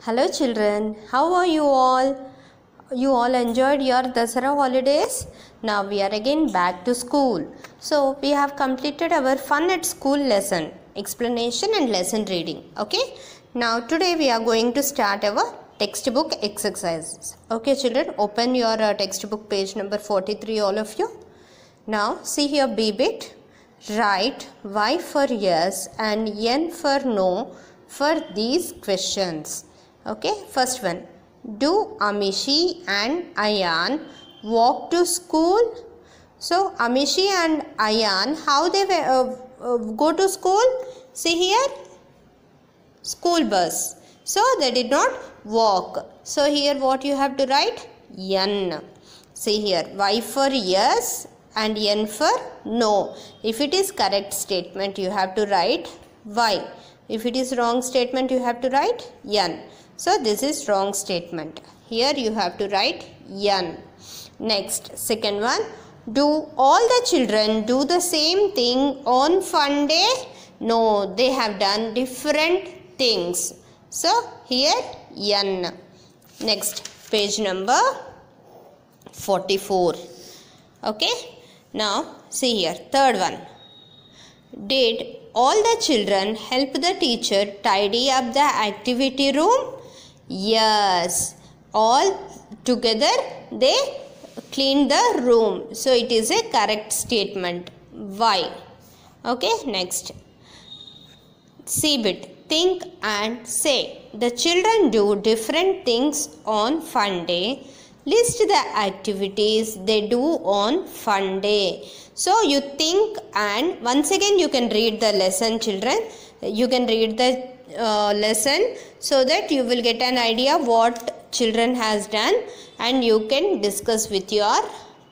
Hello children, how are you all? You all enjoyed your Dasara holidays? Now we are again back to school. So we have completed our fun at school lesson, explanation and lesson reading. Okay. Now today we are going to start our textbook exercises. Okay children, open your textbook page number 43 all of you. Now see here B bit. Write Y for yes and N for no for these questions. Okay, first one. Do Amishi and Ayan walk to school? So Amishi and Ayan, how they go to school? See here, school bus. So they did not walk. So here what you have to write? N. See here, Y for yes and N for no. If it is correct statement, you have to write Y. If it is wrong statement, you have to write N. So this is wrong statement. Here you have to write N. Next, second one. Do all the children do the same thing on fun day? No, they have done different things. So here N. Next, page number 44. Okay. Now see here, third one. Did all the children help the teacher tidy up the activity room? Yes. All together they cleaned the room. So it is a correct statement. Y. Okay. Next. C bit. Think and say. The children do different things on fun day. List the activities they do on fun day. So you think, and once again you can read the lesson children. You can read the lesson so that you will get an idea what children has done and you can discuss with your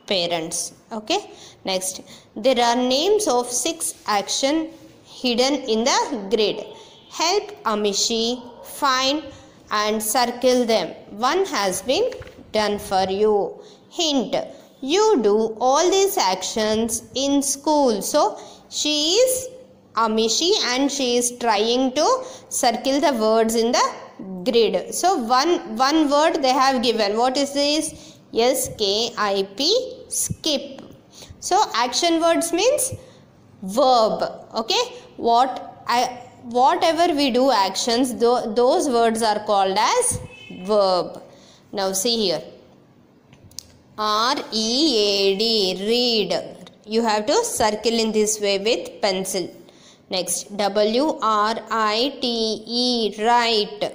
parents. Okay. Next, there are names of 6 action hidden in the grid. Help Amishi find and circle them. One has been done for you. Hint, you do all these actions in school. So she is Amishi and she is trying to circle the words in the grid. So one word they have given. What is this? SKIP, skip. So action words means verb. Okay. Whatever we do actions, those words are called as verb. Now see here. READ, read. You have to circle in this way with pencil. Next, WRITE, write.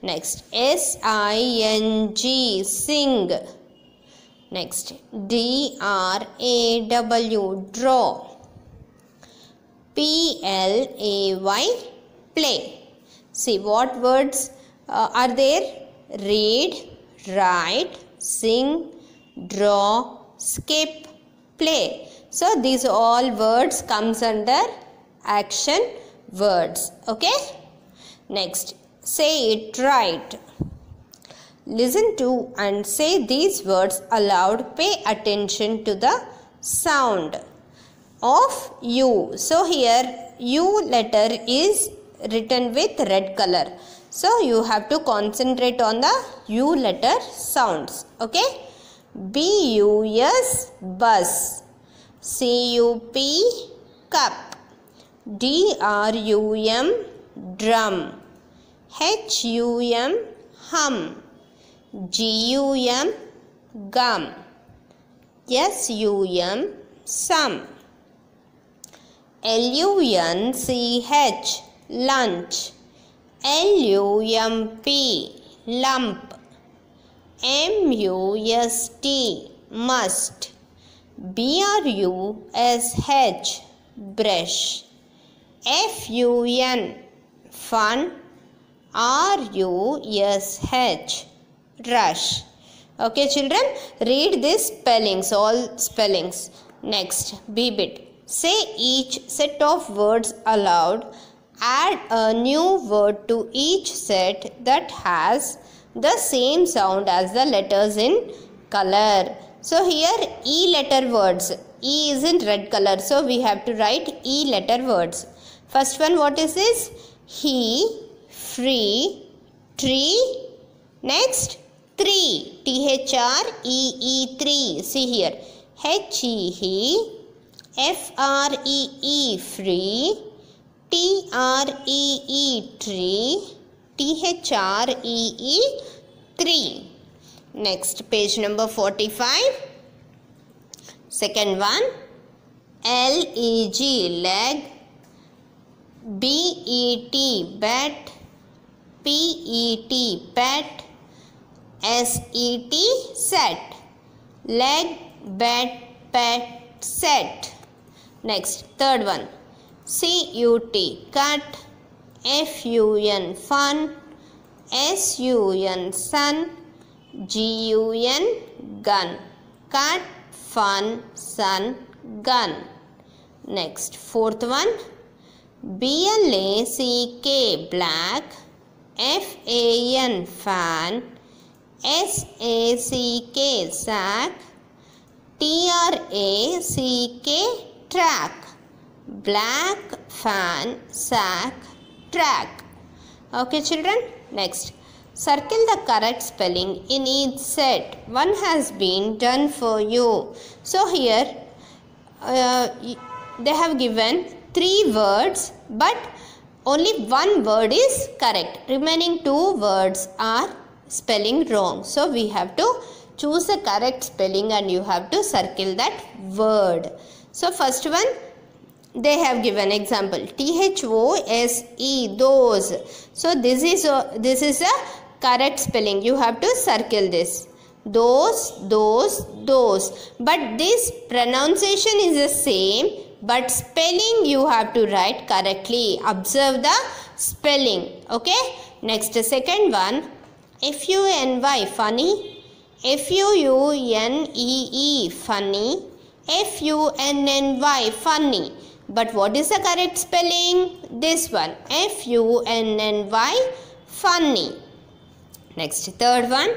Next, SING, sing. Next, DRAW, draw. PLAY, play. See what words are there? Read, write, sing, draw, skip, play. So these all words comes under action words. Okay. Next, say it right. Listen to and say these words aloud. Pay attention to the sound of U. So here U letter is written with red color. So you have to concentrate on the U letter sounds. Okay. BUS, bus. CUP, cup. DRUM, drum. HUM, hum. GUM, gum. SUM, sum. LUNCH, lunch. LUMP, lump. MUST, must. BRUSH, brush. FUN, fun. RUSH, rush. Okay children, read these spellings, all spellings. Next, B bit. Say each set of words aloud. Add a new word to each set that has the same sound as the letters in color. So here E letter words. E is in red color. So we have to write E letter words. First one, what is this? He, free, tree. Next, three. THREE, tree. See here. HEE, FREE, free. TREE, tree. THREE, three. Next, page number 45. Second one. LEG, leg. BET, bet. PET, pet. SET, set. Leg, bet, pet, set. Next, third one. CUT, cut. FUN, fun. SUN, sun. GUN, gun. Cut, fun, sun, gun. Next, fourth one. BLACK, black. FAN, fan. SACK, sack. TRACK, track. Black, fan, sack, track. Okay, children. Next, circle the correct spelling in each set. One has been done for you. So here they have given 3 words, but only one word is correct. Remaining 2 words are spelling wrong. So we have to choose the correct spelling and you have to circle that word. So first one, they have given example THOSE, those. So this is a correct spelling. You have to circle this. Those. But this pronunciation is the same, but spelling you have to write correctly. Observe the spelling. Okay. Next, second one. FUNY, funny. FUNEE, funny. FUNNY, funny. But what is the correct spelling? This one. FUNNY, funny. Next, third one.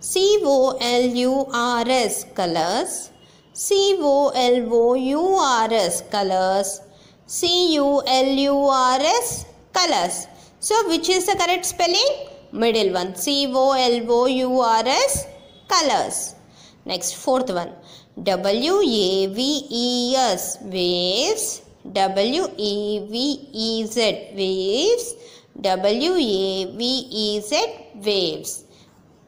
COLURS, colors. COLOURS, colors. CULURS, colors. So which is the correct spelling? Middle one. COLOURS, colors. Next, fourth one. WAVES, waves. WEVEZ, waves. WAVEZ, waves.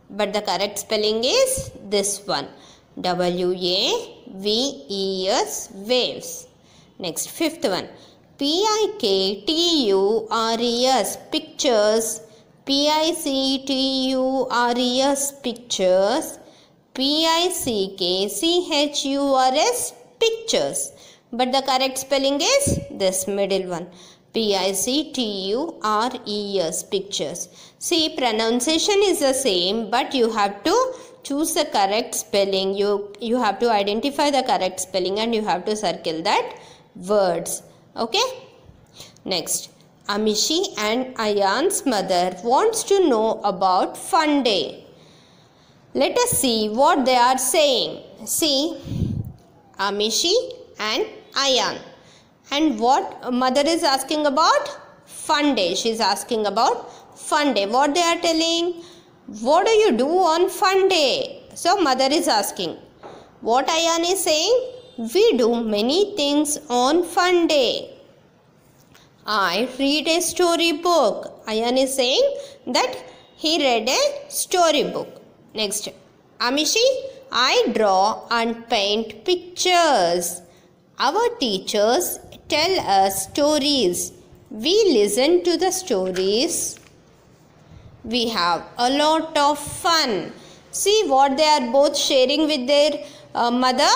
But the correct spelling is this one. WAVES, waves. Next, fifth one. PIKTURES, pictures. PICTURES, pictures. PICKCHURS, pictures. But the correct spelling is this middle one. PICTURES, pictures. See, pronunciation is the same, but you have to choose the correct spelling. You have to identify the correct spelling and you have to circle that words. Okay. Next, Amishi and Ayan's mother wants to know about fun day. Let us see what they are saying. See, Amishi and Ayan. And what mother is asking about? Fun day. She is asking about fun day. What they are telling? What do you do on fun day? So mother is asking. What Ayan is saying? We do many things on fun day. I read a storybook. Ayan is saying that he read a storybook. Next, Amishi, I draw and paint pictures. Our teachers tell us stories. We listen to the stories. We have a lot of fun. See what they are both sharing with their mother.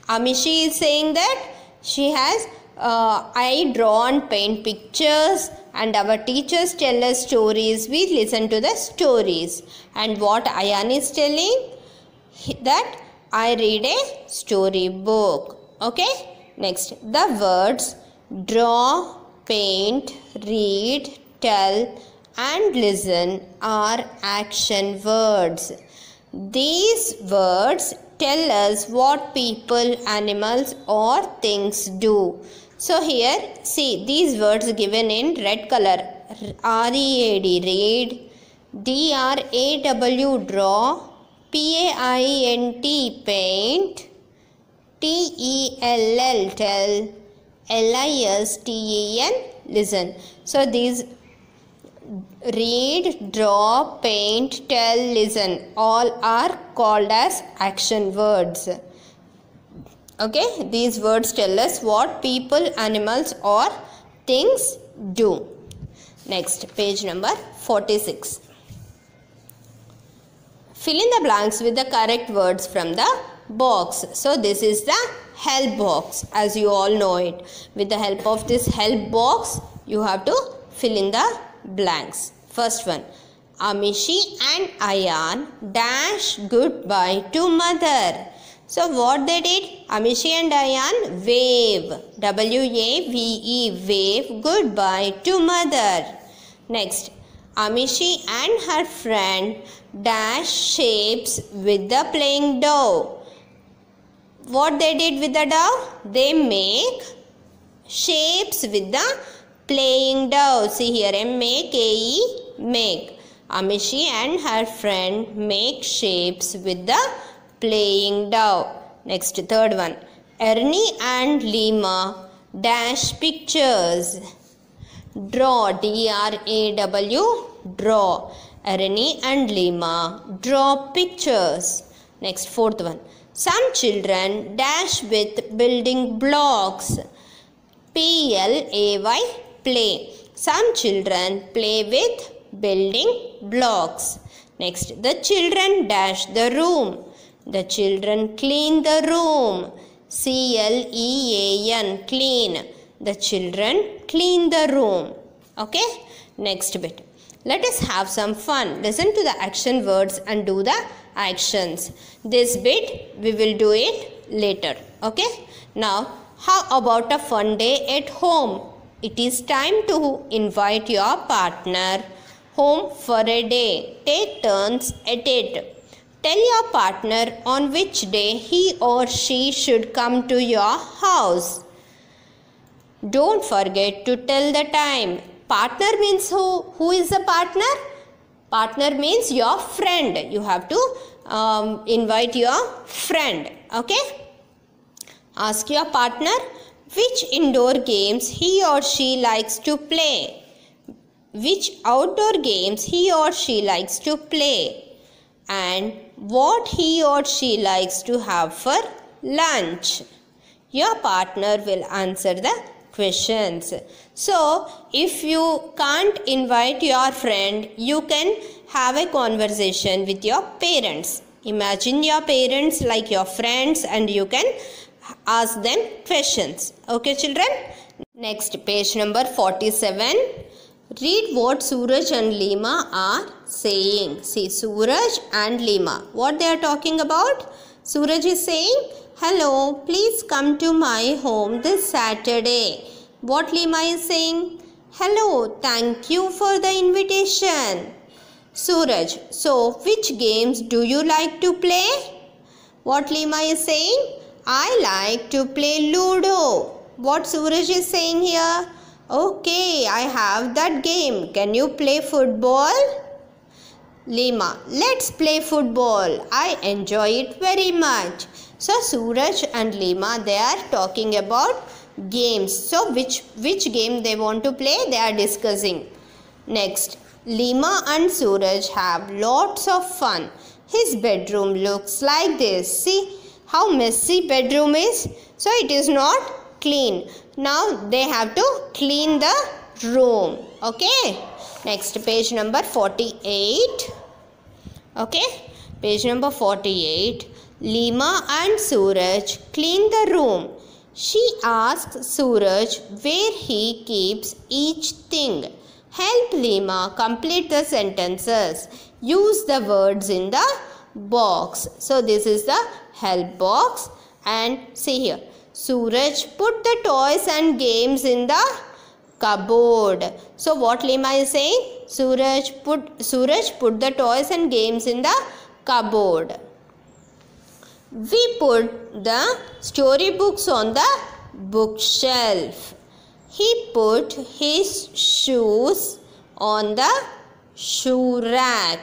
Amishi is saying that she has I draw and paint pictures and our teachers tell us stories. We listen to the stories. And what Ayan is telling? That I read a storybook. Okay. Next, the words draw, paint, read, tell and listen are action words. These words tell us what people, animals or things do. So here, see these words given in red color. READ, read. D-R-A-W, draw. P-A-I-N-T, paint. T-E-L-L, tell. L-I-S-T-E-N, listen. So these read, draw, paint, tell, listen, all are called as action words. Okay, these words tell us what people, animals or things do. Next, page number 46. Fill in the blanks with the correct words from the box. So this is the help box, as you all know it. With the help of this help box, you have to fill in the blanks. First one, Amishi and Ayan dash goodbye to mother. So what they did? Amishi and Ayan wave, W-A-V-E, wave goodbye to mother. Next, Amishi and her friend dash shapes with the playing dough. What they did with the dough? They make shapes with the playing dough. See here, M-A-K-E, make. Amishi and her friend make shapes with the playing dough. Next, third one. Ernie and Lima dash pictures. Draw, D-R-A-W, draw. Ernie and Lima draw pictures. Next, fourth one. Some children dash with building blocks. P-L-A-Y, play. Some children play with building blocks. Next, the children dash the room. The children clean the room. C-L-E-A-N, clean. The children clean the room. Okay? Next bit. Let us have some fun. Listen to the action words and do the actions. This bit we will do it later. Okay? Now, how about a fun day at home? It is time to invite your partner home for a day. Take turns at it. Tell your partner on which day he or she should come to your house. Don't forget to tell the time. Partner means who? Who is the partner? Partner means your friend. You have to invite your friend. Okay? Ask your partner which indoor games he or she likes to play. Which outdoor games he or she likes to play. And what he or she likes to have for lunch. Your partner will answer the questions. So, if you can't invite your friend, you can have a conversation with your parents. Imagine your parents like your friends and you can ask them questions. Okay, children? Next, page number 47. Read what Suraj and Lima are saying. See, Suraj and Lima. What they are talking about? Suraj is saying, hello, please come to my home this Saturday. What Lima is saying? Hello, thank you for the invitation. Suraj, so which games do you like to play? What Lima is saying? I like to play Ludo. What Suraj is saying here? Okay, I have that game. Can you play football? Lima, let's play football. I enjoy it very much. So Suraj and Lima, they are talking about games. So which game they want to play, they are discussing. Next, Lima and Suraj have lots of fun. His bedroom looks like this. See how messy bedroom is. So it is not clean. Now they have to clean the room. Okay. Next, page number 48. Okay. Page number 48. Lima and Suraj clean the room. She asks Suraj where he keeps each thing. Help Lima complete the sentences. Use the words in the box. So this is the help box. And see here. Suraj put the toys and games in the cupboard. So what Lima is saying? Suraj put the toys and games in the cupboard. We put the storybooks on the bookshelf. He put his shoes on the shoe rack.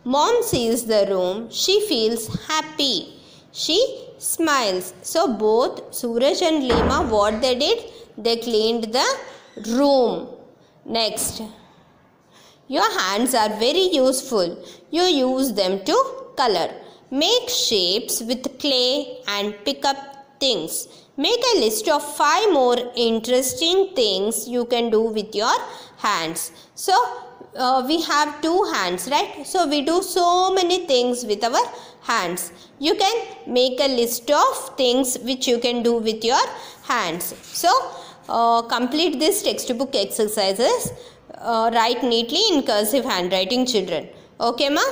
Mom sees the room. She feels happy. She smiles. So both Suraj and Lima, what they did? They cleaned the room. Next. Your hands are very useful. You use them to color. Make shapes with clay and pick up things. Make a list of 5 more interesting things you can do with your hands. So, we have 2 hands, right? So, we do so many things with our hands. You can make a list of things which you can do with your hands. So, complete this textbook exercises. Write neatly in cursive handwriting, children. Okay, ma?